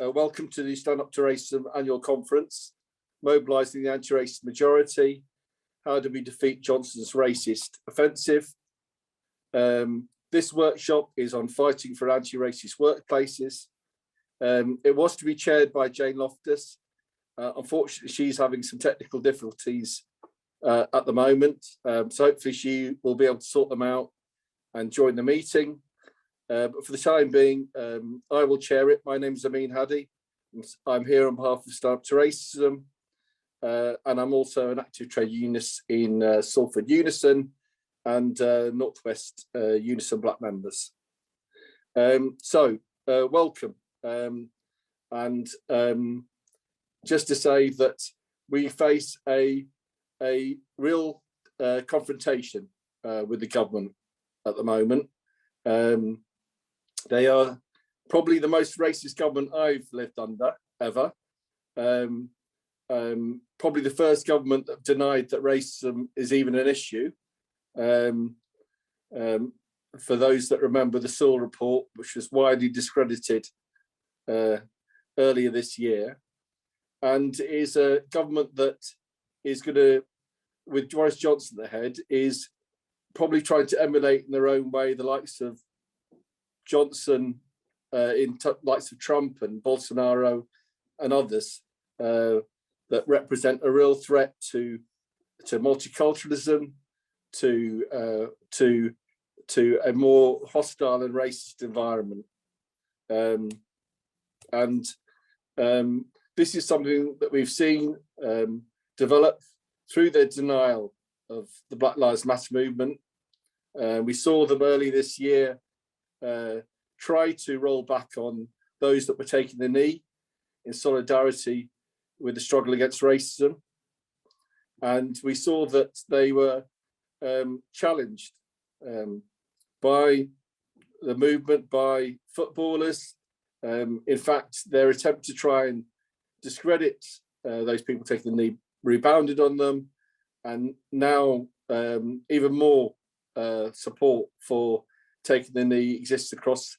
Welcome to the Stand Up to Racism annual conference, mobilising the anti-racist majority. How do we defeat Johnson's racist offensive? This workshop is on fighting for anti-racist workplaces. It was to be chaired by Jane Loftus. Unfortunately, she's having some technical difficulties at the moment. So hopefully she will be able to sort them out and join the meeting. But for the time being, I will chair it. My name is Ameen Hadi. I'm here on behalf of Stand Up to Racism. And I'm also an active trade unionist in Salford Unison and Northwest Unison Black members. Welcome. And just to say that we face a real confrontation with the government at the moment. They are probably the most racist government I've lived under ever. Probably the first government that denied that racism is even an issue. For those that remember the Sewell report, which was widely discredited earlier this year, and is a government that is going to, with Boris Johnson at the head, is probably trying to emulate in their own way the likes of Johnson, likes of Trump and Bolsonaro and others that represent a real threat to multiculturalism, to a more hostile and racist environment. This is something that we've seen develop through their denial of the Black Lives Matter movement. We saw them early this year try to roll back on those that were taking the knee in solidarity with the struggle against racism. And we saw that they were challenged by the movement, by footballers. In fact, their attempt to try and discredit those people taking the knee rebounded on them. And now even more support for taking the knee exists across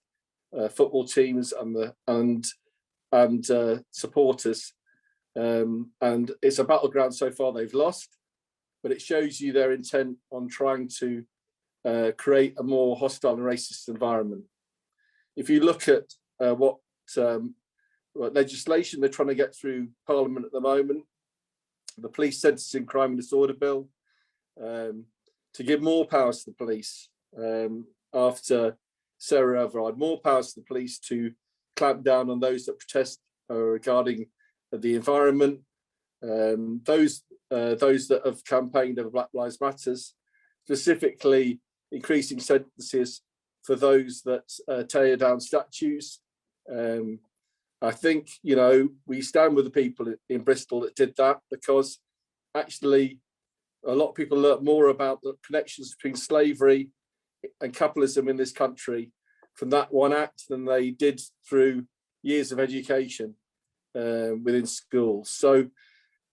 football teams and supporters. And it's a battleground so far they've lost, but it shows you their intent on trying to create a more hostile and racist environment. If you look at what legislation they're trying to get through Parliament at the moment, the Police Sentencing Crime and Disorder Bill, to give more powers to the police after Sarah Everard, more powers to the police to clamp down on those that protest regarding the environment, those that have campaigned over Black Lives Matters, specifically increasing sentences for those that tear down statues. I think, we stand with the people in Bristol that did that, because actually a lot of people learnt more about the connections between slavery and capitalism in this country from that one act than they did through years of education within schools. So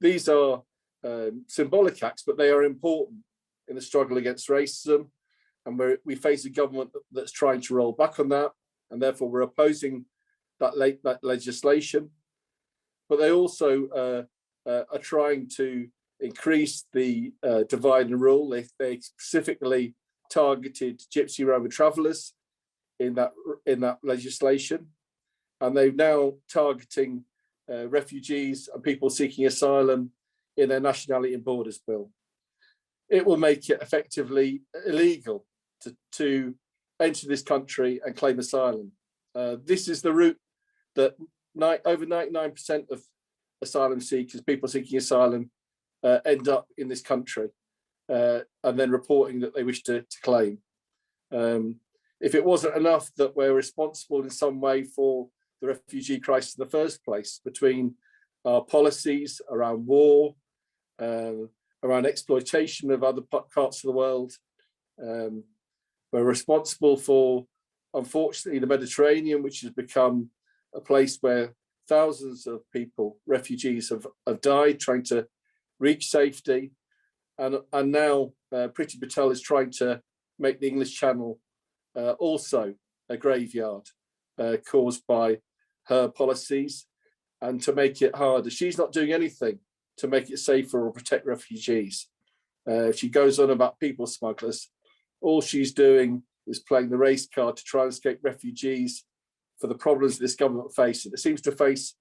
these are symbolic acts, but they are important in the struggle against racism. And we face a government that's trying to roll back on that, and therefore we're opposing that legislation. But they also are trying to increase the divide and rule. They specifically targeted Gypsy Roma travellers in that legislation, and they're now targeting refugees and people seeking asylum in their Nationality and Borders Bill. It will make it effectively illegal to enter this country and claim asylum. This is the route that over 99% of asylum seekers, people seeking asylum, end up in this country and then reporting that they wish to claim. If it wasn't enough that we're responsible in some way for the refugee crisis in the first place, between our policies around war, around exploitation of other parts of the world, we're responsible for, unfortunately, the Mediterranean, which has become a place where thousands of people, refugees, have died trying to reach safety. And now Priti Patel is trying to make the English Channel also a graveyard caused by her policies and to make it harder. She's not doing anything to make it safer or protect refugees. She goes on about people smugglers. All she's doing is playing the race card to try and escape refugees for the problems this government faces. It seems to face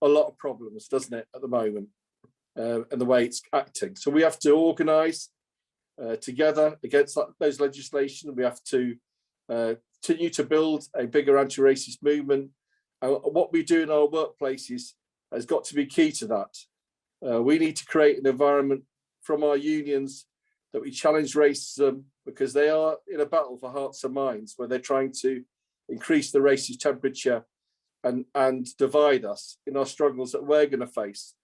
a lot of problems, doesn't it, at the moment, and the way it's acting. So we have to organise together against those legislation. We have to continue to build a bigger anti-racist movement. What we do in our workplaces has got to be key to that. We need to create an environment from our unions that we challenge racism, because they are in a battle for hearts and minds where they're trying to increase the racist temperature and divide us in our struggles that we're going to face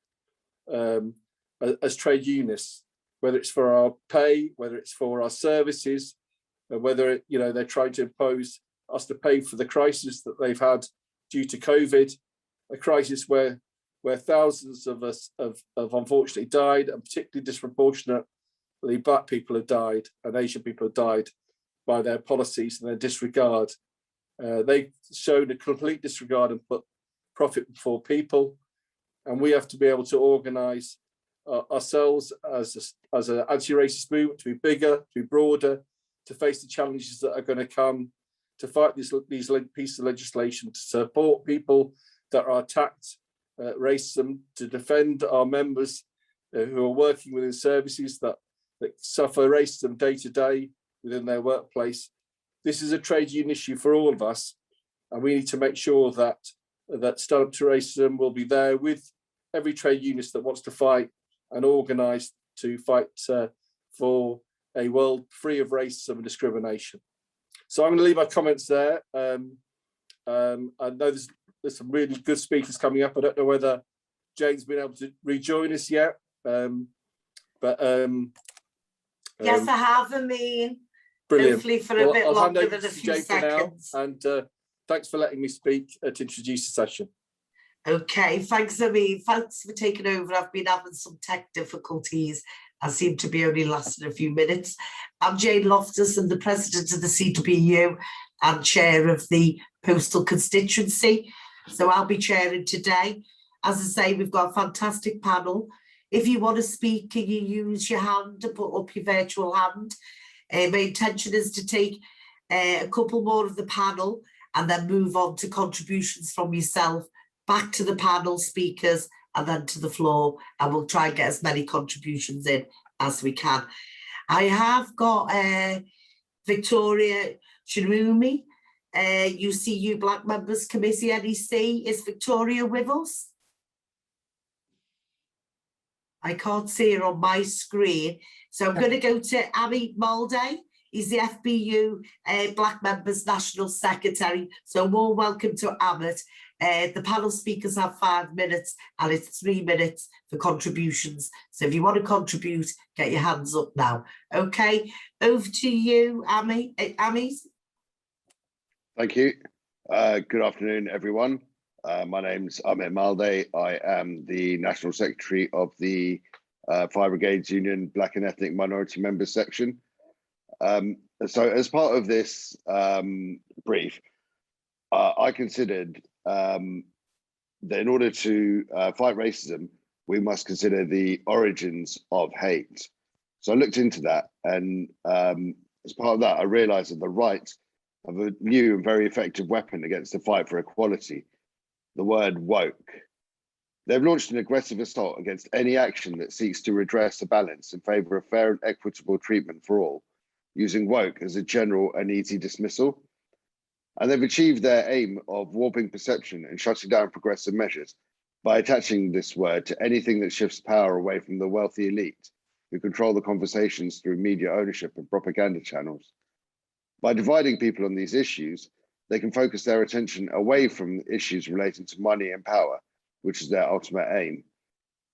as trade unionists, whether it's for our pay, whether it's for our services, whether they're trying to impose us to pay for the crisis that they've had due to COVID, a crisis where thousands of us have unfortunately died, and particularly disproportionately Black people have died and Asian people have died by their policies and their disregard. They've shown a complete disregard and put profit before people, and we have to be able to organise ourselves as an anti-racist movement to be bigger, to be broader, to face the challenges that are going to come, to fight these pieces of legislation, to support people that are attacked racism, to defend our members who are working within services that suffer racism day to day within their workplace. This is a trade union issue for all of us, and we need to make sure that Stand Up to Racism will be there with every trade unionist that wants to fight and organise to fight for a world free of racism and discrimination. So I'm going to leave my comments there. I know there's some really good speakers coming up. I don't know whether Jane's been able to rejoin us yet. Yes, I have, Ameen. Brilliant. Hopefully for a bit longer than a few seconds. And thanks for letting me speak to introduce the session. Okay, thanks, Ameen. Thanks for taking over. I've been having some tech difficulties. I seem to be only lasting a few minutes. I'm Jane Loftus, and the president of the CWU and chair of the postal constituency. So I'll be chairing today. As I say, we've got a fantastic panel. If you want to speak, can you use your hand to put up your virtual hand? My intention is to take a couple more of the panel and then move on to contributions from yourself, back to the panel speakers, and then to the floor, and we'll try and get as many contributions in as we can. I have got Victoria Shirumi, UCU Black Members Committee, NEC. Is Victoria with us? I can't see her on my screen. So I'm going to go to Amit Malde. He's the FBU Black Members National Secretary. So more welcome to Amit. The panel speakers have 5 minutes, and it's 3 minutes for contributions. So if you want to contribute, get your hands up now. Okay, over to you, Amit. Thank you. Good afternoon, everyone. My name's Amit Malde. I am the National Secretary of the Fire Brigades Union Black and Ethnic Minority Members section. So as part of this brief, I considered that in order to fight racism, we must consider the origins of hate. So I looked into that, and as part of that, I realized that the right have a new and very effective weapon against the fight for equality: the word woke. They've launched an aggressive assault against any action that seeks to redress a balance in favour of fair and equitable treatment for all, using woke as a general and easy dismissal. And they've achieved their aim of warping perception and shutting down progressive measures by attaching this word to anything that shifts power away from the wealthy elite who control the conversations through media ownership and propaganda channels. By dividing people on these issues, they can focus their attention away from issues relating to money and power, which is their ultimate aim.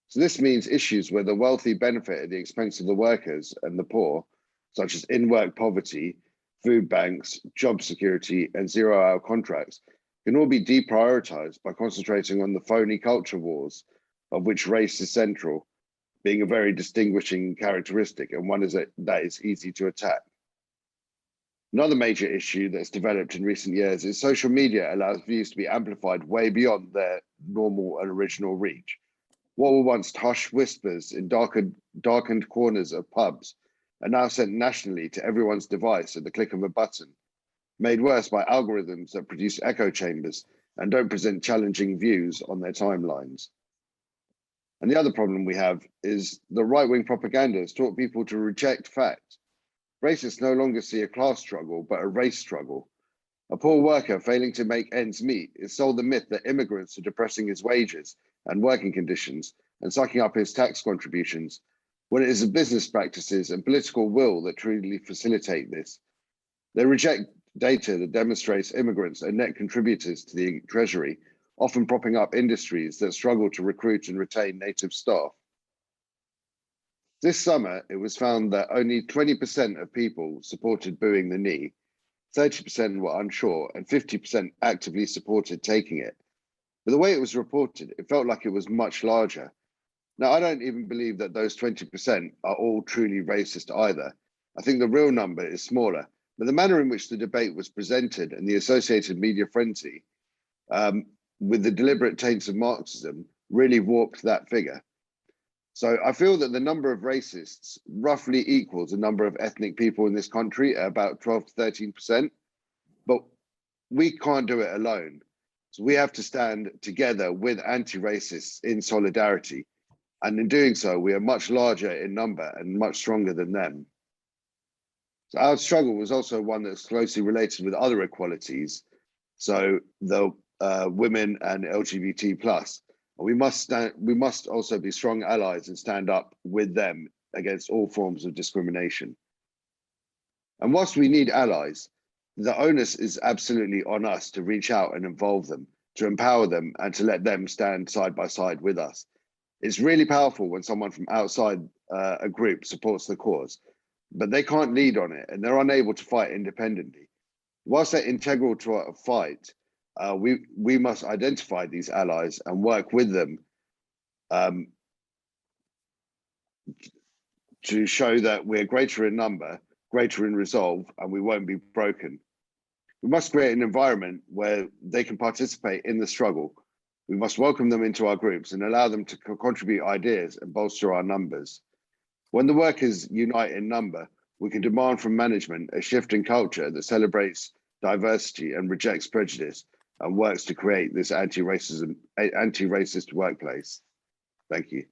So this means issues where the wealthy benefit at the expense of the workers and the poor, such as in-work poverty, food banks, job security, and zero-hour contracts, can all be deprioritized by concentrating on the phony culture wars, of which race is central, being a very distinguishing characteristic and one that is easy to attack. Another major issue that's developed in recent years is social media allows views to be amplified way beyond their normal and original reach. What were once hushed whispers in darkened corners of pubs are now sent nationally to everyone's device at the click of a button, made worse by algorithms that produce echo chambers and don't present challenging views on their timelines. And the other problem we have is the right-wing propaganda has taught people to reject fact. Racists no longer see a class struggle, but a race struggle. A poor worker failing to make ends meet is sold the myth that immigrants are depressing his wages and working conditions and sucking up his tax contributions, when it is the business practices and political will that truly facilitate this. They reject data that demonstrates immigrants are net contributors to the Treasury, often propping up industries that struggle to recruit and retain native staff. This summer, it was found that only 20% of people supported booing the knee, 30% were unsure, and 50% actively supported taking it. But the way it was reported, it felt like it was much larger. Now, I don't even believe that those 20% are all truly racist either. I think the real number is smaller, but the manner in which the debate was presented and the associated media frenzy with the deliberate taints of Marxism really warped that figure. So I feel that the number of racists roughly equals the number of ethnic people in this country at about 12 to 13%, but we can't do it alone. So we have to stand together with anti-racists in solidarity. And in doing so, we are much larger in number and much stronger than them. So our struggle was also one that's closely related with other equalities. So the women and LGBT plus. We must also be strong allies and stand up with them against all forms of discrimination. And whilst we need allies, the onus is absolutely on us to reach out and involve them, to empower them and to let them stand side by side with us. It's really powerful when someone from outside a group supports the cause, but they can't lead on it and they're unable to fight independently. Whilst they're integral to a fight, we must identify these allies and work with them to show that we're greater in number, greater in resolve, and we won't be broken. We must create an environment where they can participate in the struggle. We must welcome them into our groups and allow them to contribute ideas and bolster our numbers. When the workers unite in number, we can demand from management a shift in culture that celebrates diversity and rejects prejudice, and works to create this anti-racist workplace. Thank you.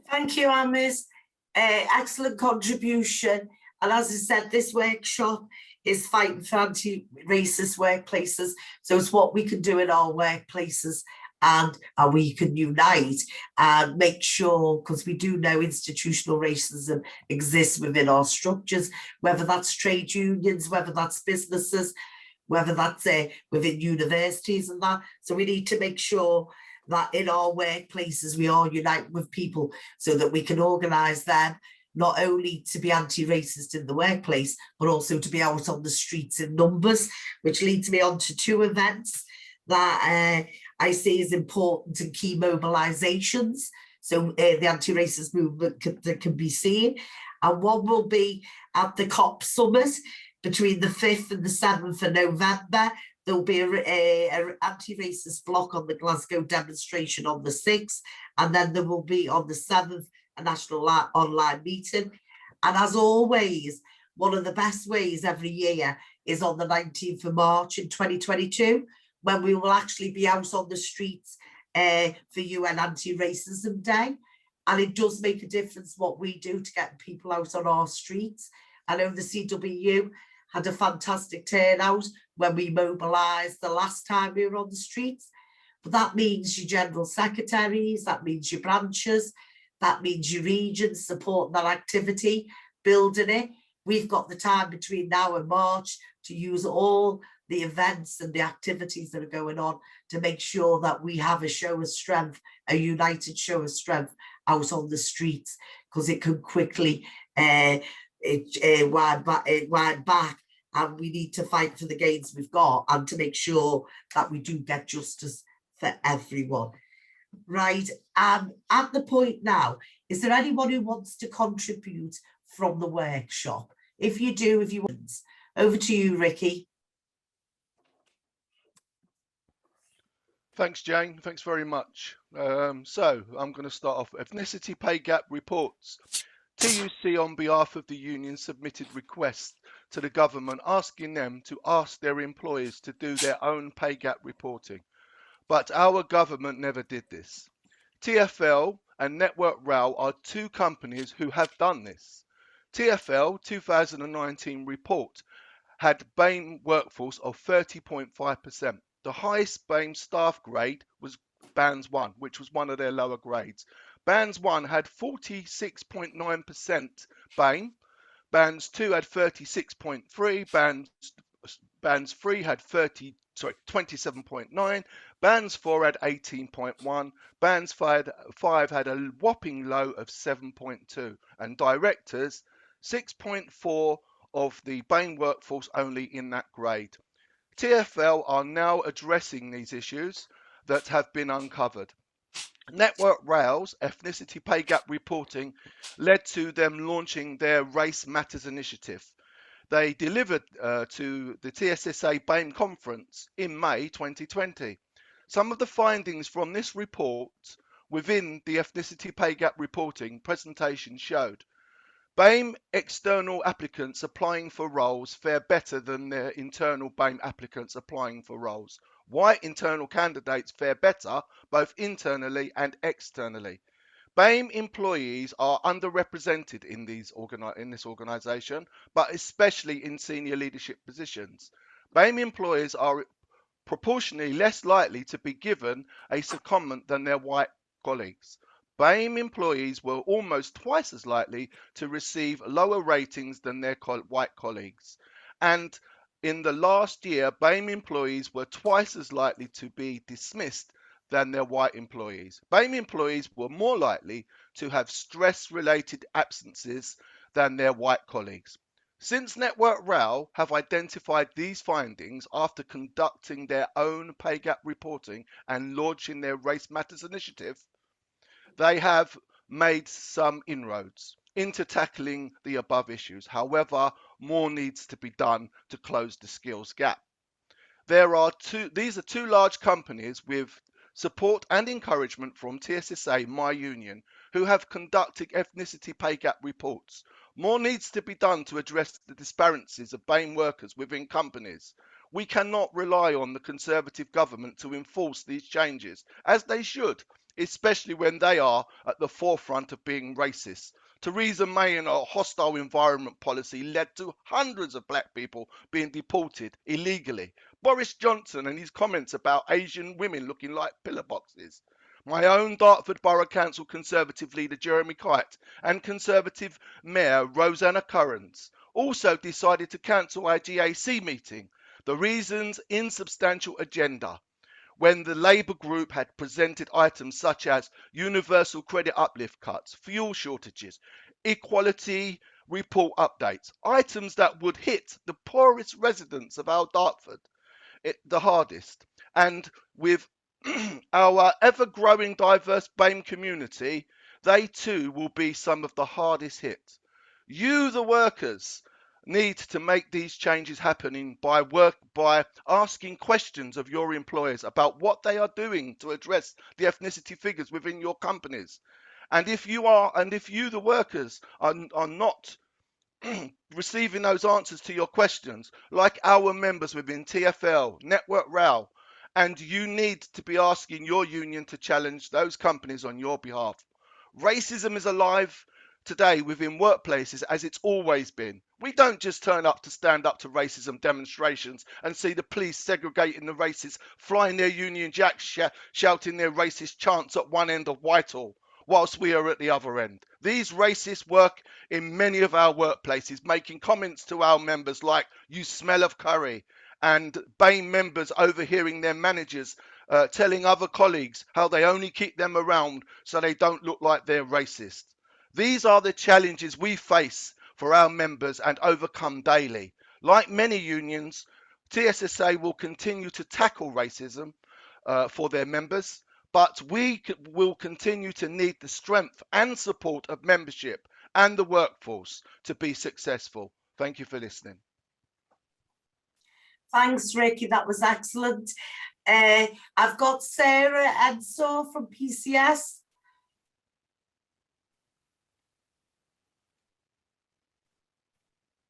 Thank you, Amis. Excellent contribution. And as I said, this workshop is fighting for anti-racist workplaces. So it's what we can do in our workplaces, and we can unite and make sure, because we do know institutional racism exists within our structures, whether that's trade unions, whether that's businesses, whether that's within universities and that. So we need to make sure that in our workplaces we are united with people so that we can organise them not only to be anti-racist in the workplace, but also to be out on the streets in numbers, which leads me on to two events that I see as important and key mobilisations. So the anti-racist movement that can be seen. And one will be at the COP Summit between the 5th and the 7th of November. There'll be an anti-racist block on the Glasgow demonstration on the 6th. And then there will be on the 7th, a national online meeting. And as always, one of the best ways every year is on the 19th of March in 2022, when we will actually be out on the streets for UN Anti-Racism Day. And it does make a difference what we do to get people out on our streets. I know the CWU had a fantastic turnout when we mobilised the last time we were on the streets. But that means your general secretaries, that means your branches, that means your regions supporting that activity, building it. We've got the time between now and March to use all the events and the activities that are going on to make sure that we have a show of strength, a united show of strength out on the streets, because it can quickly wind back, and we need to fight for the gains we've got and to make sure that we do get justice for everyone. Right, at the point now, is there anyone who wants to contribute from the workshop? If you do, if you want. Over to you, Ricky. Thanks, Jane. Thanks very much. So I'm going to start off. Ethnicity pay gap reports. TUC, on behalf of the union, submitted requests to the government asking them to ask their employees to do their own pay gap reporting. But our government never did this. TfL and Network Rail are two companies who have done this. TfL 2019 report had BAME workforce of 30.5%. The highest BAME staff grade was Bands 1, which was one of their lower grades. Bands 1 had 46.9% BAME. Bands 2 had 36.3. Bands 3 had 27.9. Bands 4 had 18.1. Bands 5 had a whopping low of 7.2. And directors, 6.4 of the BAME workforce only in that grade. TfL are now addressing these issues that have been uncovered. Network Rail's ethnicity pay gap reporting led to them launching their Race Matters initiative. They delivered to the TSSA BAME conference in May 2020. Some of the findings from this report within the ethnicity pay gap reporting presentation showed BAME external applicants applying for roles fare better than their internal BAME applicants applying for roles. White internal candidates fare better both internally and externally. BAME employees are underrepresented in this organisation, but especially in senior leadership positions. BAME employees are proportionally less likely to be given a secondment than their white colleagues. BAME employees were almost twice as likely to receive lower ratings than their white colleagues. And in the last year, BAME employees were twice as likely to be dismissed than their white employees. BAME employees were more likely to have stress-related absences than their white colleagues. Since Network Rail have identified these findings after conducting their own pay gap reporting and launching their Race Matters initiative, they have made some inroads into tackling the above issues. However, more needs to be done to close the skills gap. These are two large companies with support and encouragement from TSSA, my union, who have conducted ethnicity pay gap reports. More needs to be done to address the disparities of BAME workers within companies. We cannot rely on the Conservative government to enforce these changes, as they should, especially when they are at the forefront of being racist. Theresa May and her hostile environment policy led to hundreds of black people being deported illegally. Boris Johnson and his comments about Asian women looking like pillar boxes. My own Dartford Borough Council Conservative leader Jeremy Kite and Conservative Mayor Rosanna Currans also decided to cancel our GAC meeting. The reasons: insubstantial agenda, when the Labour group had presented items such as universal credit uplift cuts, fuel shortages, equality report updates, items that would hit the poorest residents of our Dartford the hardest. And with our ever-growing diverse BAME community, they too will be some of the hardest hit. You, the workers, need to make these changes happening by asking questions of your employers about what they are doing to address the ethnicity figures within your companies. And if you, the workers, are not receiving those answers to your questions, like our members within TfL, Network Rail, and you need to be asking your union to challenge those companies on your behalf. Racism is alive today within workplaces as it's always been. We don't just turn up to stand up to racism demonstrations and see the police segregating the races, flying their Union Jacks, shouting their racist chants at one end of Whitehall, whilst we are at the other end. These racists work in many of our workplaces, making comments to our members like, "You smell of curry," and BAME members overhearing their managers telling other colleagues how they only keep them around so they don't look like they're racist. These are the challenges we face for our members and overcome daily. Like many unions, TSSA will continue to tackle racism for their members, but we will continue to need the strength and support of membership and the workforce to be successful. Thank you for listening. Thanks, Ricky. That was excellent. I've got Sarah Edsor from PCS.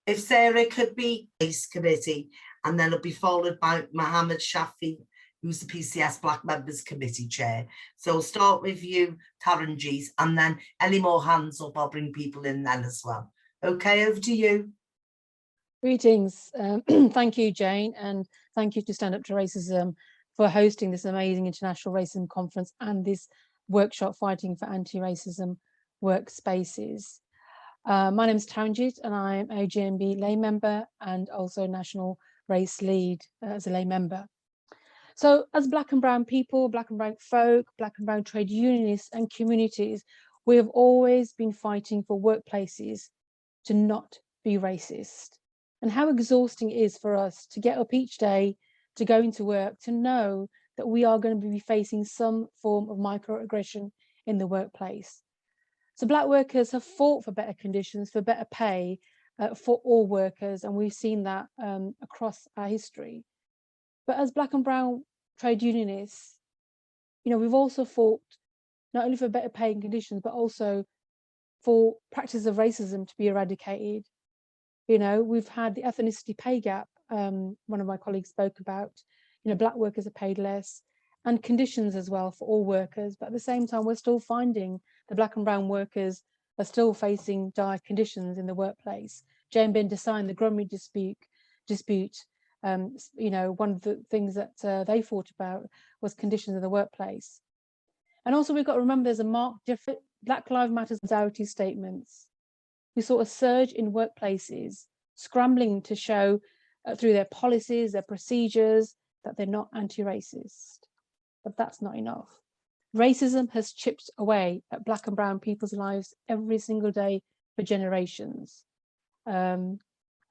If Sarah could be Race Committee, and then it'll be followed by Mohammed Shafi, who's the PCS Black Members Committee Chair. So we'll start with you, Taranjit, and then any more hands up, I'll bring people in then as well. Okay, over to you. Greetings. Thank you, Jane, and thank you to Stand Up to Racism for hosting this amazing International Racism Conference and this workshop fighting for anti-racism workspaces. My name is Taranjit and I'm a GMB lay member and also National Race Lead as a lay member. So as Black and Brown people, Black and Brown folk, Black and Brown trade unionists and communities, we have always been fighting for workplaces to not be racist. And how exhausting it is for us to get up each day, to go into work, to know that we are going to be facing some form of microaggression in the workplace. So Black workers have fought for better conditions, for better pay for all workers, and we've seen that across our history. But as Black and Brown trade unionists, you know, we've also fought not only for better pay and conditions, but also for practices of racism to be eradicated. You know, we've had the ethnicity pay gap, one of my colleagues spoke about, you know, Black workers are paid less, and conditions as well for all workers. But at the same time, we're still finding the Black and Brown workers are still facing dire conditions in the workplace. Jane Bin designed the Grumman dispute. You know, one of the things that they fought about was conditions in the workplace. And also we've got to remember there's a marked difference. Black Lives Matter solidarity statements. We saw a surge in workplaces scrambling to show through their policies, their procedures, that they're not anti-racist. But that's not enough. Racism has chipped away at Black and Brown people's lives every single day for generations. And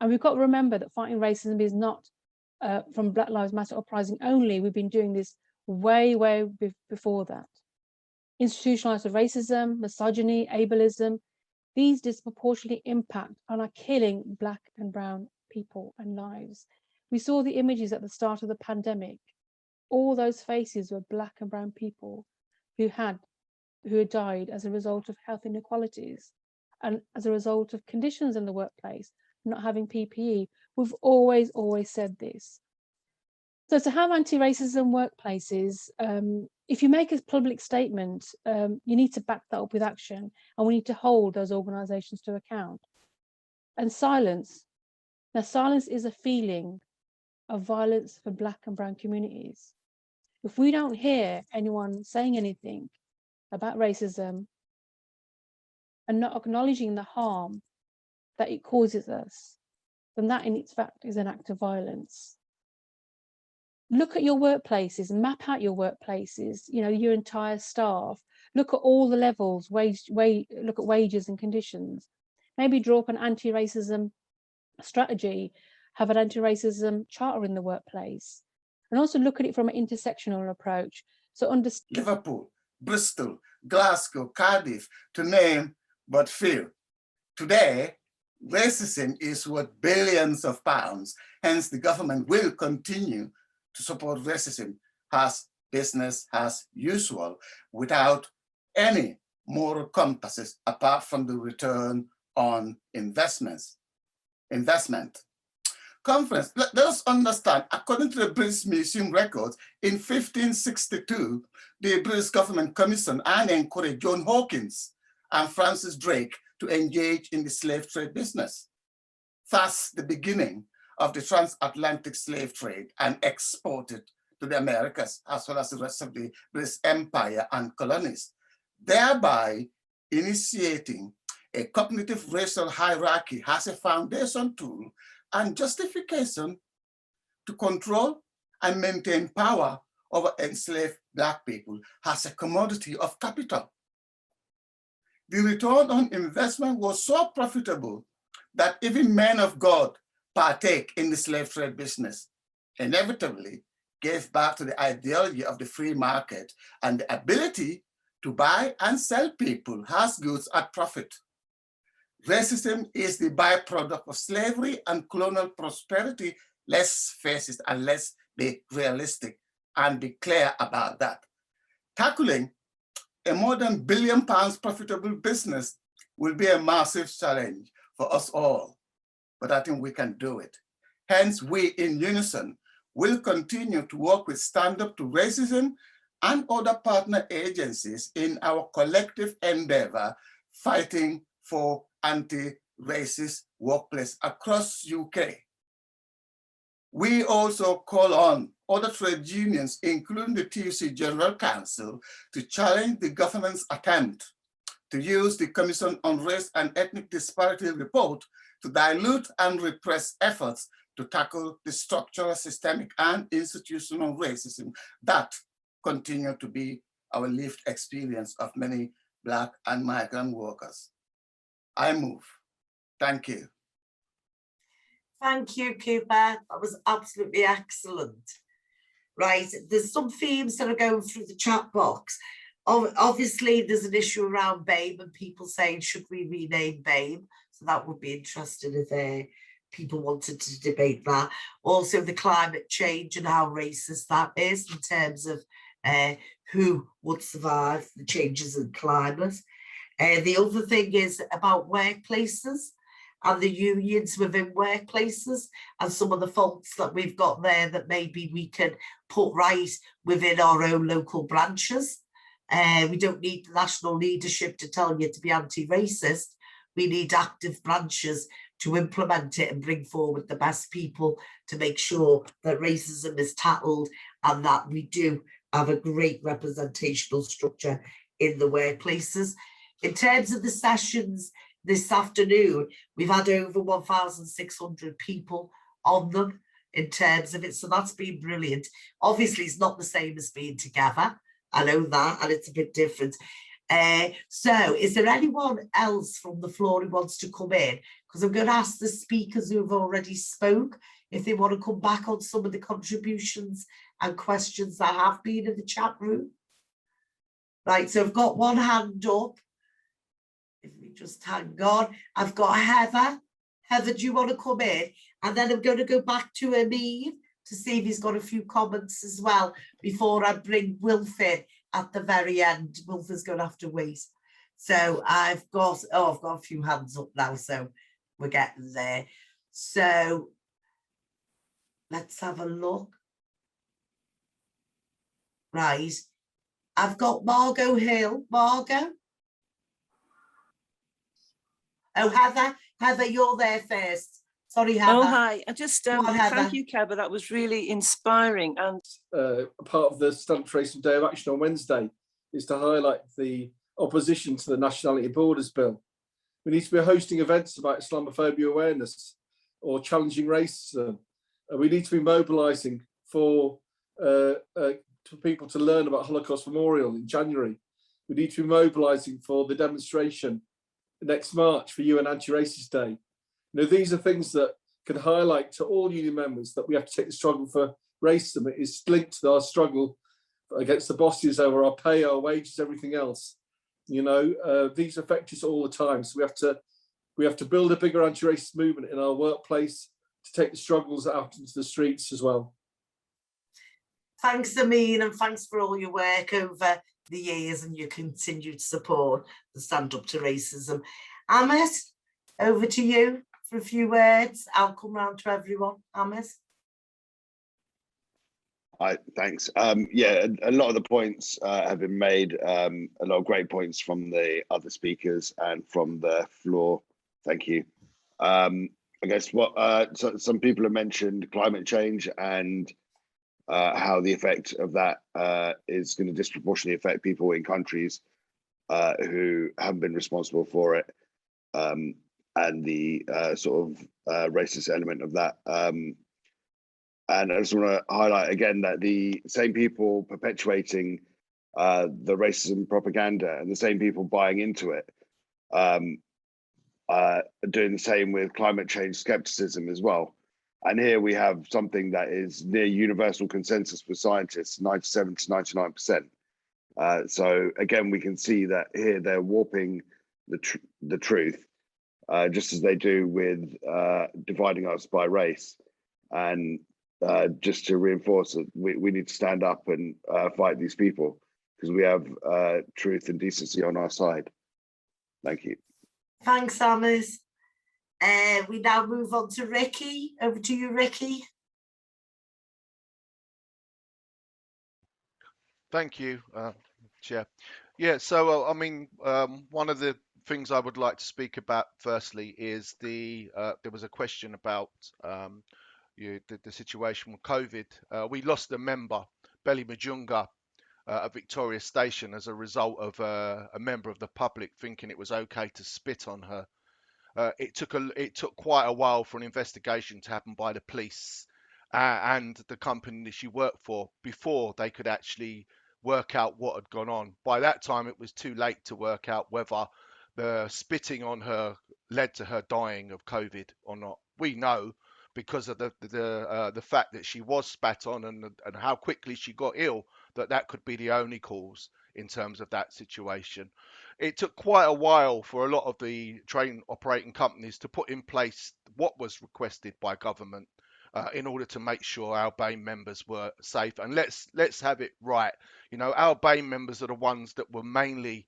we've got to remember that fighting racism is not from Black Lives Matter uprising only. We've been doing this way before that. Institutionalized racism, misogyny, ableism, these disproportionately impact and are killing Black and Brown people and lives. We saw the images at the start of the pandemic. All those faces were Black and Brown people who had died as a result of health inequalities and as a result of conditions in the workplace, not having PPE. We've always said this. So to have anti-racism workplaces, if you make a public statement, you need to back that up with action, and we need to hold those organisations to account. And silence. Now, silence is a feeling of violence for Black and Brown communities. If we don't hear anyone saying anything about racism and not acknowledging the harm that it causes us, then that in its fact is an act of violence. Look at your workplaces, map out your workplaces, you know, your entire staff, look at all the levels, look at wages and conditions. Maybe draw up an anti-racism strategy, have an anti-racism charter in the workplace, and also look at it from an intersectional approach. So understand Liverpool, Bristol, Glasgow, Cardiff, to name but few. Today, racism is worth billions of pounds, hence the government will continue to support racism as business as usual without any moral compasses apart from the return on investment. Conference, let us understand, according to the British Museum records, in 1562, the British government commissioned and encouraged John Hawkins and Francis Drake to engage in the slave trade business. Thus, the beginning of the transatlantic slave trade and exported to the Americas, as well as the rest of the British Empire and colonies, thereby initiating a cognitive racial hierarchy as a foundation tool and justification to control and maintain power over enslaved Black people as a commodity of capital. The return on investment was so profitable that even men of God partake in the slave trade business, inevitably gave back to the ideology of the free market and the ability to buy and sell people as goods at profit. Racism is the byproduct of slavery and colonial prosperity. Let's face it, and let's be realistic and be clear about that. Tackling a more than £1 billion profitable business will be a massive challenge for us all, but I think we can do it. Hence, we in Unison will continue to work with Stand Up to Racism and other partner agencies in our collective endeavor fighting for anti-racist workplace across UK. We also call on other trade unions, including the TSSA General Council, to challenge the government's attempt to use the Commission on Race and Ethnic Disparity report to dilute and repress efforts to tackle the structural, systemic, and institutional racism that continue to be our lived experience of many Black and migrant workers. I move. Thank you. Thank you, Kebba. That was absolutely excellent. Right, there's some themes that are going through the chat box. Obviously, there's an issue around BAME and people saying, should we rename BAME? So that would be interesting if people wanted to debate that. Also, the climate change and how racist that is in terms of who would survive the changes in climate. The other thing is about workplaces and the unions within workplaces and some of the faults that we've got there that maybe we can put right within our own local branches. We don't need the national leadership to tell you to be anti-racist. We need active branches to implement it and bring forward the best people to make sure that racism is tackled and that we do have a great representational structure in the workplaces. In terms of the sessions this afternoon, we've had over 1,600 people on them in terms of it, so that's been brilliant. Obviously, it's not the same as being together. I know that, and it's a bit different. So is there anyone else from the floor who wants to come in? Because I'm going to ask the speakers who have already spoke if they want to come back on some of the contributions and questions that have been in the chat room. Right, so I've got one hand up. If we just hang on, I've got Heather. Heather, do you want to come in? And then I'm going to go back to Ameen to see if he's got a few comments as well before I bring Wilf in at the very end. Wilf is going to have to wait. So I've got a few hands up now, so we're getting there. So let's have a look. Right, I've got Margot Hill. Margot? Oh, Heather, you're there first. Sorry, Heather. Oh, hi. I just thank you, Kebba. That was really inspiring. And part of the Stand Up to Racism Day of Action on Wednesday is to highlight the opposition to the Nationality Borders Bill. We need to be hosting events about Islamophobia awareness or challenging racism. We need to be mobilising for people to learn about Holocaust Memorial in January. We need to be mobilising for the demonstration next March for UN Anti-Racist Day. You know, these are things that can highlight to all union members that we have to take the struggle for racism. It is linked to our struggle against the bosses over our pay, our wages, everything else. You know, these affect us all the time. So we have to build a bigger anti-racist movement in our workplace to take the struggles out into the streets as well. Thanks, Ameen, and thanks for all your work over the years and your continued support to Stand Up to Racism. Amit, over to you for a few words. I'll come round to everyone. Amit. Thanks. Yeah, a lot of the points have been made, a lot of great points from the other speakers and from the floor. Thank you. I guess so some people have mentioned climate change and how the effect of that is going to disproportionately affect people in countries who haven't been responsible for it, and the sort of racist element of that. And I just want to highlight again that the same people perpetuating the racism propaganda and the same people buying into it are doing the same with climate change skepticism as well. And here we have something that is near universal consensus for scientists, 97 to 99%. So again, we can see that here they're warping the truth. just as they do with dividing us by race. And just to reinforce that we need to stand up and fight these people, because we have truth and decency on our side. Thank you. Thanks, Amos. We now move on to Ricky. Over to you, Ricky. Thank you, Chair. Yeah, so I mean, one of the things I would like to speak about firstly is there was a question about the situation with COVID. We lost a member, Belly Majunga, at Victoria Station as a result of a member of the public thinking it was okay to spit on her. It took quite a while for an investigation to happen by the police and the company that she worked for before they could actually work out what had gone on. By that time, it was too late to work out whether the spitting on her led to her dying of COVID or not. We know because of the fact that she was spat on and how quickly she got ill that could be the only cause in terms of that situation. It took quite a while for a lot of the train operating companies to put in place what was requested by government in order to make sure our BAME members were safe. And let's have it right. You know, our BAME members are the ones that were mainly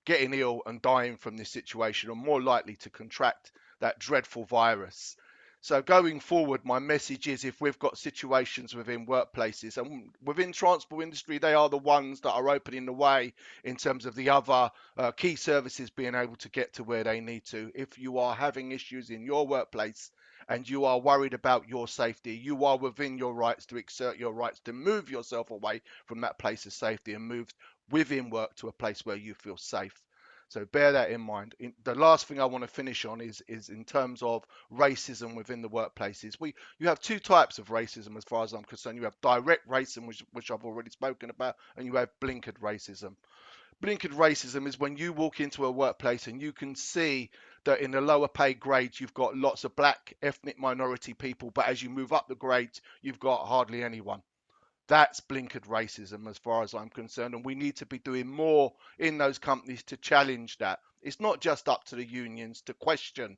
getting ill and dying from this situation, or more likely to contract that dreadful virus. So going forward, my message is, if we've got situations within workplaces and within transport industry, they are the ones that are opening the way in terms of the other key services being able to get to where they need to. If you are having issues in your workplace and you are worried about your safety, you are within your rights to exert your rights to move yourself away from that place of safety and move within work to a place where you feel safe. So bear that in mind. The last thing I want to finish on is in terms of racism within the workplaces. You have two types of racism as far as I'm concerned. You have direct racism, which I've already spoken about, and you have blinkered racism. Blinkered racism is when you walk into a workplace and you can see that in the lower paid grades, you've got lots of black ethnic minority people, but as you move up the grades, you've got hardly anyone. That's blinkered racism as far as I'm concerned, and we need to be doing more in those companies to challenge that. It's not just up to the unions to question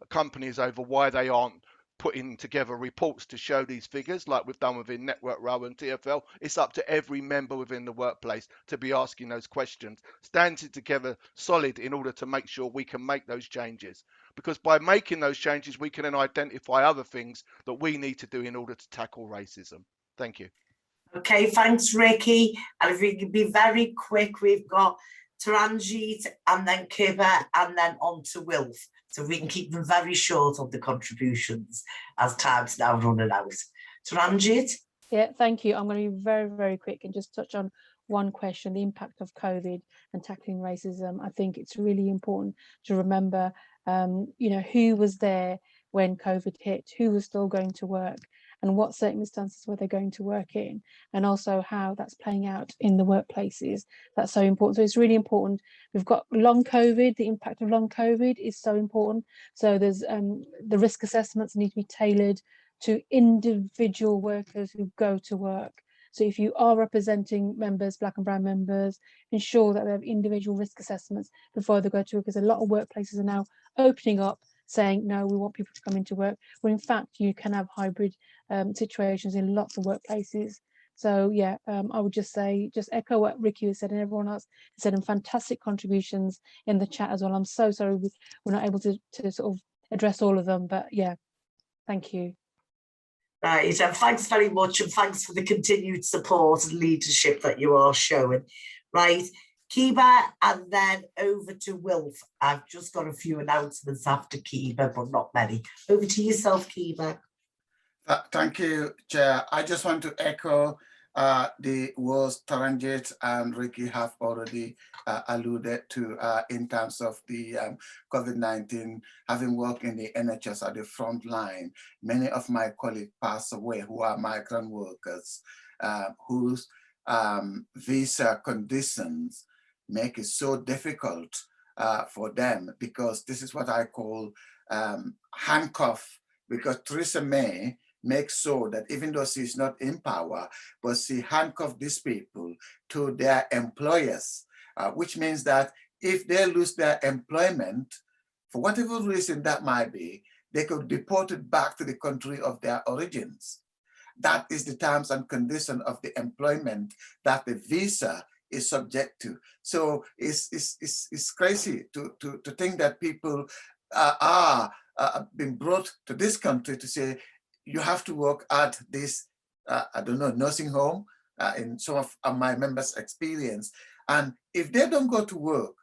companies over why they aren't putting together reports to show these figures like we've done within Network Rail and TfL. It's up to every member within the workplace to be asking those questions, standing together solid in order to make sure we can make those changes. Because by making those changes, we can then identify other things that we need to do in order to tackle racism. Thank you. Okay, thanks, Ricky. And if we can be very quick, we've got Taranjit and then Kebba and then on to Wilf. So we can keep them very short on the contributions as time's now running out. Taranjit? Yeah, thank you. I'm going to be very, very quick and just touch on one question, the impact of COVID and tackling racism. I think it's really important to remember, you know, who was there when COVID hit, who was still going to work, and what circumstances were they going to work in, and also how that's playing out in the workplaces. That's so important. So it's really important. We've got long COVID, the impact of long COVID is so important. So there's the risk assessments need to be tailored to individual workers who go to work. So if you are representing members, black and brown members, ensure that they have individual risk assessments before they go to work, because a lot of workplaces are now opening up saying, no, we want people to come into work, when in fact you can have hybrid situations in lots of workplaces. So yeah, I would just say, just echo what Ricky has said and everyone else has said, and fantastic contributions in the chat as well. I'm so sorry we're not able to sort of address all of them, but yeah, thank you. Right, and thanks very much, and thanks for the continued support and leadership that you are showing. Right, Kebba, and then over to Wilf. I've just got a few announcements after Kebba, but not many. Over to yourself, Kebba. Thank you, Chair. I just want to echo the words Taranjit and Ricky have already alluded to in terms of the COVID-19. Having worked in the NHS at the front line, many of my colleagues passed away who are migrant workers whose visa conditions make it so difficult for them, because this is what I call handcuff, because Theresa May makes so that even though she's not in power, but she handcuffed these people to their employers, which means that if they lose their employment for whatever reason that might be, they could be deported back to the country of their origins. That is the terms and condition of the employment that the visa is subject to. So it's crazy to think that people are being brought to this country to say, you have to work at this, I don't know, nursing home, in some of my members' experience. And if they don't go to work,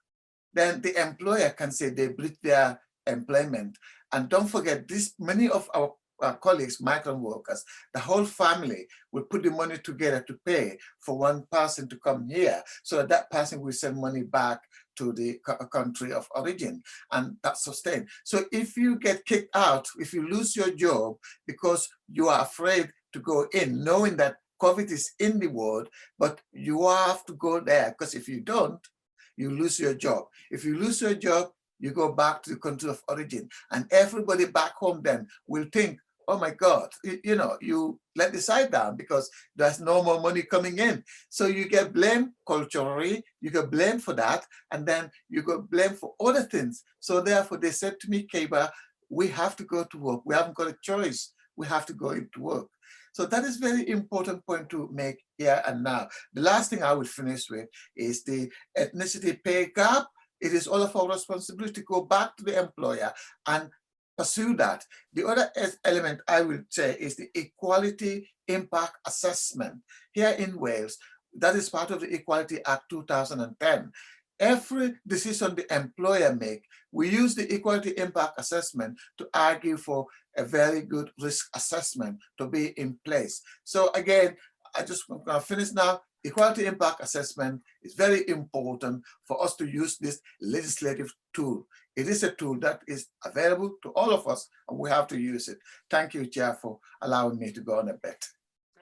then the employer can say they breach their employment. And don't forget this, many of our colleagues, migrant workers, the whole family will put the money together to pay for one person to come here, so that that person will send money back to the country of origin, and that's sustained. So if you get kicked out, if you lose your job because you are afraid to go in, knowing that COVID is in the world, but you have to go there, because if you don't, you lose your job. If you lose your job, you go back to the country of origin, and everybody back home then will think, oh my God, you know, you let the side down because there's no more money coming in. So you get blamed culturally, you get blamed for that, and then you get blamed for other things. So therefore they said to me, Kebba, we have to go to work. We haven't got a choice. We have to go into work. So that is very important point to make here and now. The last thing I will finish with is the ethnicity pay gap. It is all of our responsibility to go back to the employer and pursue that. The other element I will say is the equality impact assessment. Here in Wales, that is part of the Equality Act 2010. Every decision the employer make, we use the equality impact assessment to argue for a very good risk assessment to be in place. So again, I just want to finish now. Equality impact assessment is very important for us to use this legislative tool. It is a tool that is available to all of us, and we have to use it. Thank you, Chair, for allowing me to go on a bit.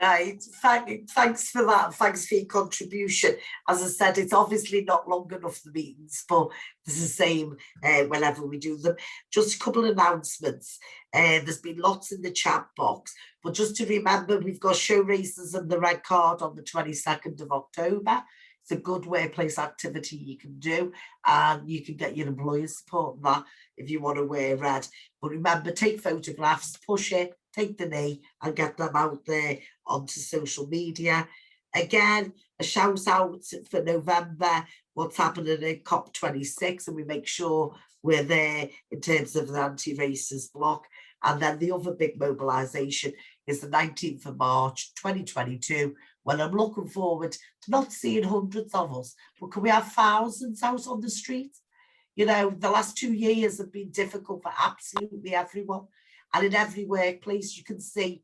Right, thanks for that. Thanks for your contribution. As I said, it's obviously not long enough, the meetings, but it's the same whenever we do them. Just a couple of announcements. There's been lots in the chat box, but just to remember, we've got show races and the red card on the 22nd of October. It's a good workplace activity you can do, and you can get your employers supporting that if you want to wear red. But remember, take photographs, push it, take the knee, and get them out there onto social media. Again, a shout out for November, what's happening in COP26, and we make sure we're there in terms of the anti-racist block. And then the other big mobilisation is the 19th of March 2022, when I'm looking forward to not seeing hundreds of us, but can we have thousands out on the street? You know, the last 2 years have been difficult for absolutely everyone. And in every workplace, you can see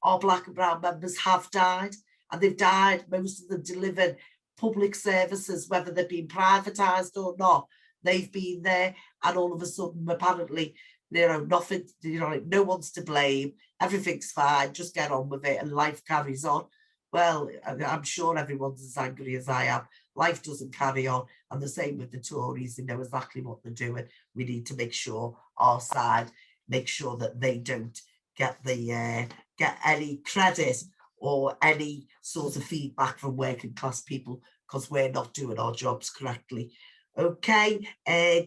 our Black and brown members have died, and they've died, most of them delivering public services, whether they've been privatised or not. They've been there, and all of a sudden, apparently, you know, nothing, you know, no one's to blame, everything's fine, just get on with it, and life carries on. Well, I'm sure everyone's as angry as I am. Life doesn't carry on, and the same with the Tories. They know exactly what they're doing. We need to make sure our side, make sure that they don't get the get any credit or any sort of feedback from working class people, because we're not doing our jobs correctly. Okay,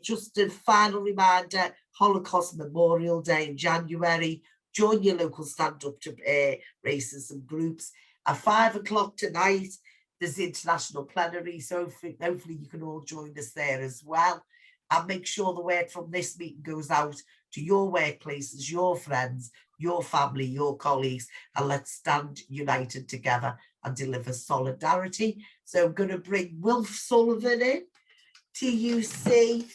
just a final reminder, Holocaust Memorial Day in January. Join your local stand-up to racism groups. At 5 o'clock tonight, there's the international plenary, so hopefully you can all join us there as well. And make sure the word from this meeting goes out to your workplaces, your friends, your family, your colleagues, and let's stand united together and deliver solidarity. So I'm going to bring Wif Sullivan in, TUC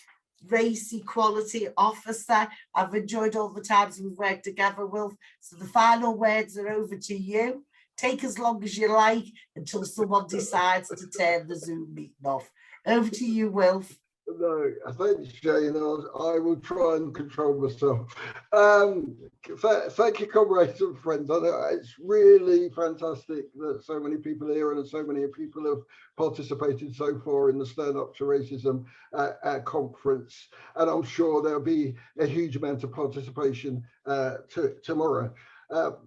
Race Equality Officer. I've enjoyed all the times we've worked together, Wilf. So the final words are over to you. Take as long as you like until someone decides to turn the Zoom meeting off. Over to you, Wilf. No, thanks, Jane. I will try and control myself. Thank you, comrades and friends. I know it's really fantastic that so many people here and so many people have participated so far in the Stand Up to Racism conference. And I'm sure there'll be a huge amount of participation tomorrow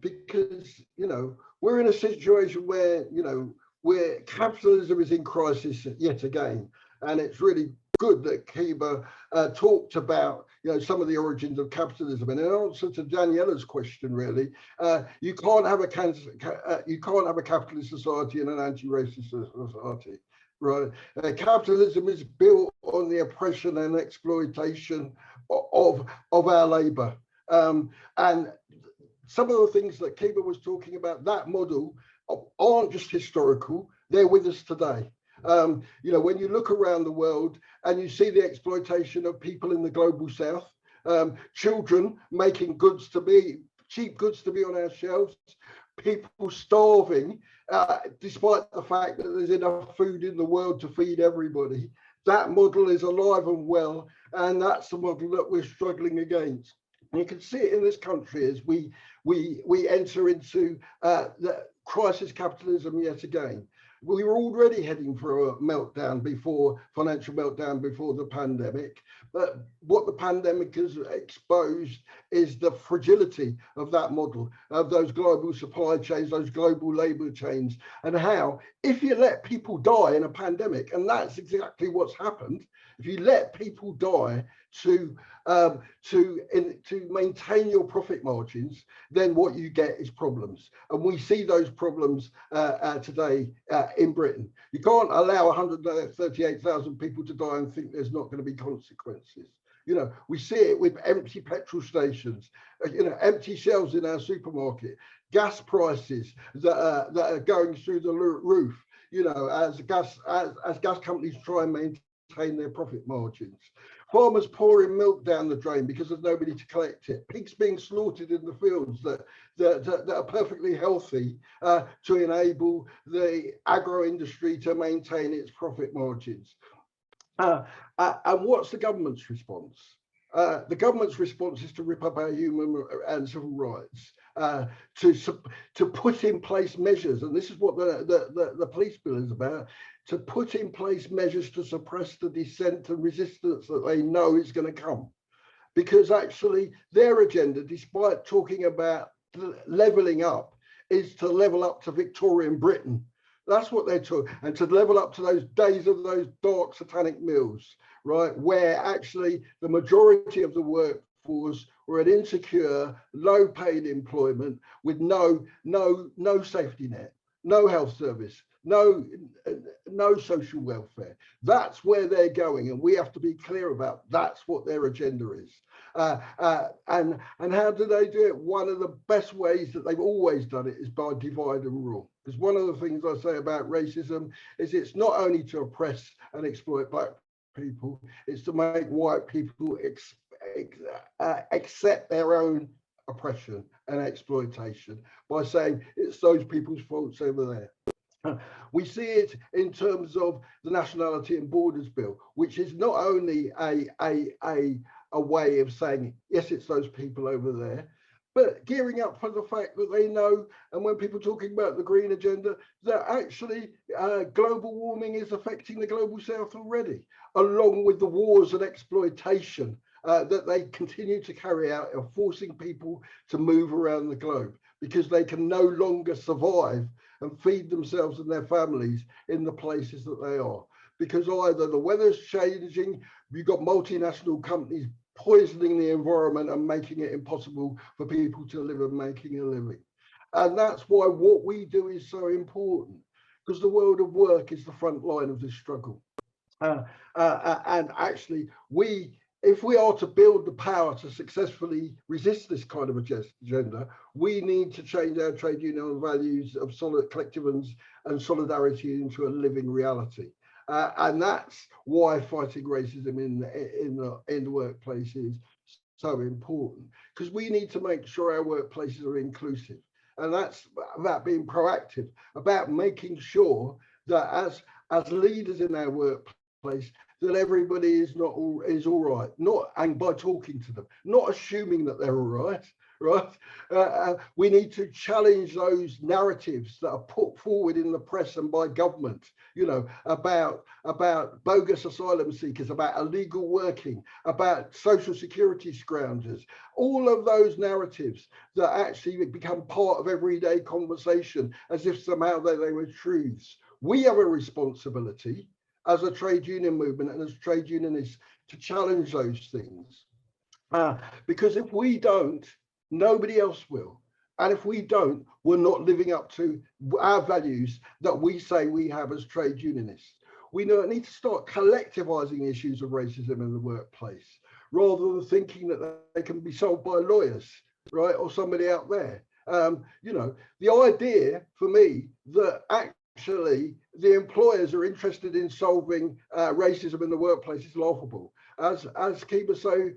because, you know, we're in a situation where, you know, where capitalism is in crisis yet again. And it's really good that Kebba talked about, some of the origins of capitalism. And in answer to Daniela's question, really, you can't have a capitalist society and an anti-racist society, right? Capitalism is built on the oppression and exploitation of our labour. And some of the things that Kebba was talking about, that model, aren't just historical, they're with us today. When you look around the world and you see the exploitation of people in the global south, children making cheap goods to be on our shelves, people starving, despite the fact that there's enough food in the world to feed everybody. That model is alive and well, and that's the model that we're struggling against. And you can see it in this country as we enter into the crisis capitalism yet again. We were already heading for a financial meltdown before the pandemic. But what the pandemic has exposed is the fragility of that model, of those global supply chains, those global labor chains, and how, if you let people die in a pandemic, and that's exactly what's happened, if you let people die to maintain your profit margins, then what you get is problems. And we see those problems today in Britain. You can't allow 138,000 people to die and think there's not going to be consequences. We see it with empty petrol stations, empty shelves in our supermarket, gas prices that are going through the roof, as gas companies try and maintain their profit margins. Farmers pouring milk down the drain because there's nobody to collect it. Pigs being slaughtered in the fields that are perfectly healthy to enable the agro industry to maintain its profit margins. And what's the government's response? The government's response is to rip up our human and civil rights, to put in place measures, and this is what the police bill is about, to put in place measures to suppress the dissent and resistance that they know is going to come. Because actually their agenda, despite talking about levelling up, is to level up to Victorian Britain. That's what they're talking, and to level up to those days of those dark satanic mills, right, where actually the majority of the workforce were in insecure, low-paid employment with no safety net, no health service, no social welfare. That's where they're going, and we have to be clear about that's what their agenda is. And how do they do it? One of the best ways that they've always done it is by divide and rule. Because one of the things I say about racism is it's not only to oppress and exploit black people, it's to make white people accept their own oppression and exploitation by saying it's those people's faults over there. We see it in terms of the Nationality and Borders Bill, which is not only a way of saying, yes, it's those people over there, but gearing up for the fact that they know, and when people are talking about the green agenda, that actually global warming is affecting the global south already, along with the wars and exploitation that they continue to carry out of forcing people to move around the globe because they can no longer survive and feed themselves and their families in the places that they are. Because either the weather's changing, you've got multinational companies poisoning the environment and making it impossible for people to live and making a living. And that's why what we do is so important, because the world of work is the front line of this struggle. And actually, if we are to build the power to successfully resist this kind of agenda, we need to change our trade union values of solid collectivism and solidarity into a living reality. And that's why fighting racism in the workplace is so important, because we need to make sure our workplaces are inclusive. And that's about being proactive, about making sure that as leaders in our workplace, that everybody is all right, and by talking to them, not assuming that they're all right. We need to challenge those narratives that are put forward in the press and by government, about bogus asylum seekers, about illegal working, about social security scroungers, all of those narratives that actually become part of everyday conversation as if somehow they were truths. We have a responsibility as a trade union movement and as trade unionists to challenge those things. Because if we don't, nobody else will. And if we don't, we're not living up to our values that we say we have as trade unionists. We need to start collectivizing issues of racism in the workplace, rather than thinking that they can be solved by lawyers, right, or somebody out there. You know, the idea for me that actually the employers are interested in solving racism in the workplace is laughable. As Kebba so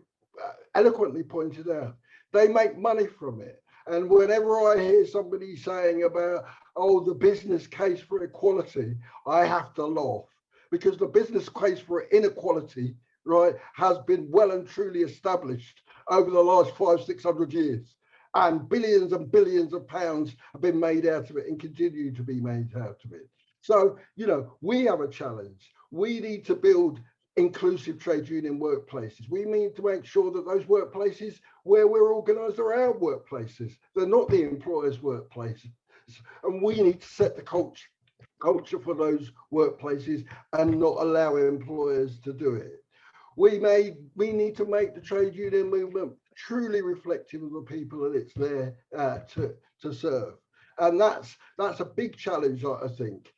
eloquently pointed out, they make money from it. And whenever I hear somebody saying about, oh, the business case for equality, I have to laugh, because the business case for inequality, right, has been well and truly established over the last 500-600 years. And billions of pounds have been made out of it and continue to be made out of it. So, you know, we have a challenge. We need to build inclusive trade union workplaces. We need to make sure that those workplaces where we're organised are our workplaces. They're not the employer's workplaces. And we need to set the culture for those workplaces and not allow employers to do it. We need to make the trade union movement truly reflective of the people that it's there to serve. And that's a big challenge, I think,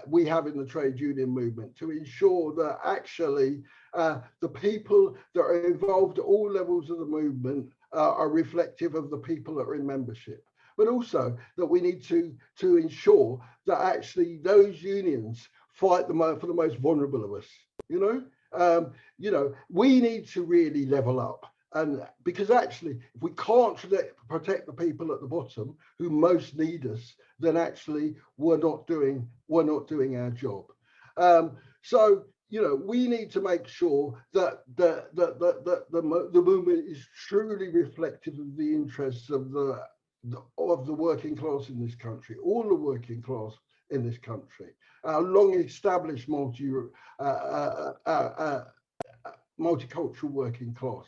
we have in the trade union movement, to ensure that actually the people that are involved at all levels of the movement are reflective of the people that are in membership. But also that we need to ensure that actually those unions fight for the most vulnerable of us. You know, we need to really level up. And because actually, if we can't protect the people at the bottom who most need us, then actually we're not doing our job. So, you know, we need to make sure that the movement is truly reflective of the interests of the working class in this country, all the working class in this country, our long-established multicultural working class,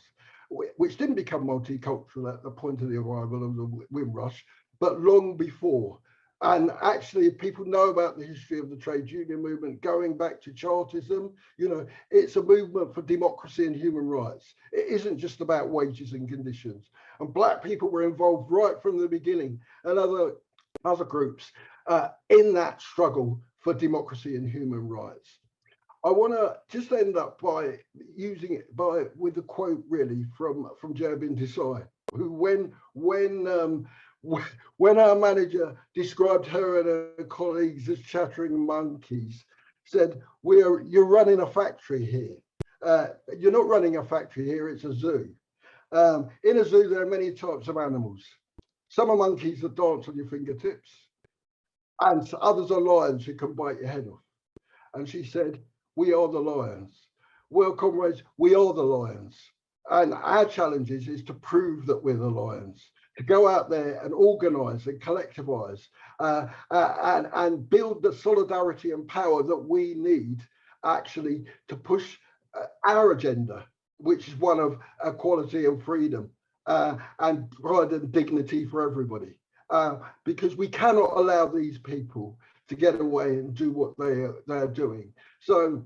which didn't become multicultural at the point of the arrival of the Windrush, but long before. And actually, if people know about the history of the trade union movement, going back to Chartism, you know, it's a movement for democracy and human rights. It isn't just about wages and conditions. And Black people were involved right from the beginning, and other groups in that struggle for democracy and human rights. I want to just end up by using it with a quote really from Jabin Desai, who when our manager described her and her colleagues as chattering monkeys, said, "You're running a factory here. You're not running a factory here, it's a zoo. In a zoo, there are many types of animals. Some are monkeys that dance on your fingertips, and others are lions who can bite your head off." And she said, "We are the lions. Well, comrades, we are the lions. And our challenge is to prove that we're the lions, to go out there and organise and collectivise and build the solidarity and power that we need actually to push our agenda, which is one of equality and freedom and pride and dignity for everybody. Because we cannot allow these people to get away and do what they're doing. So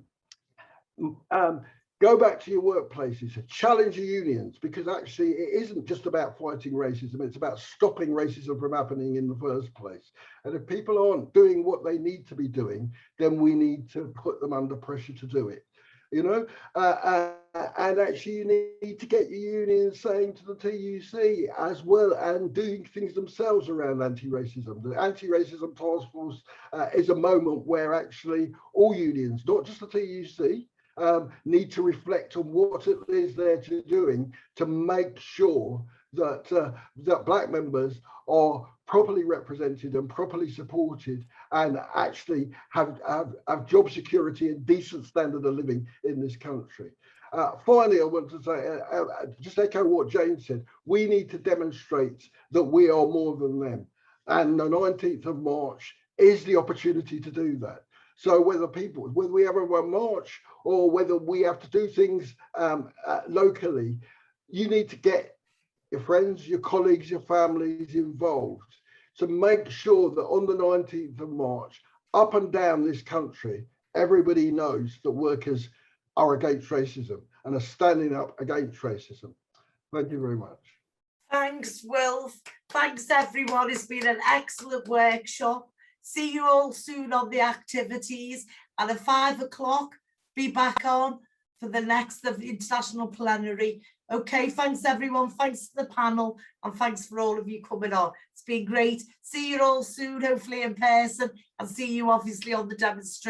go back to your workplaces, challenge your unions, because actually it isn't just about fighting racism, it's about stopping racism from happening in the first place. And if people aren't doing what they need to be doing, then we need to put them under pressure to do it. You know, and actually you need to get your unions saying to the TUC as well, and doing things themselves around anti-racism. The anti-racism task force is a moment where actually all unions, not just the TUC, need to reflect on what it is they're doing to make sure that that Black members are properly represented and properly supported, and actually have job security and decent standard of living in this country. Finally, I want to say, just echo what Jane said, we need to demonstrate that we are more than them. And the 19th of March is the opportunity to do that. So whether we have a march or whether we have to do things locally, you need to get your friends, your colleagues, your families involved to make sure that on the 19th of March, up and down this country, everybody knows that workers are against racism and are standing up against racism. Thank you very much. Thanks, Wilf. Thanks, everyone. It's been an excellent workshop. See you all soon on the activities. And at 5 o'clock, be back on for the next of the international plenary. Okay, thanks, everyone. Thanks to the panel. And thanks for all of you coming on. It's been great. See you all soon, hopefully in person. And see you, obviously, on the demonstration.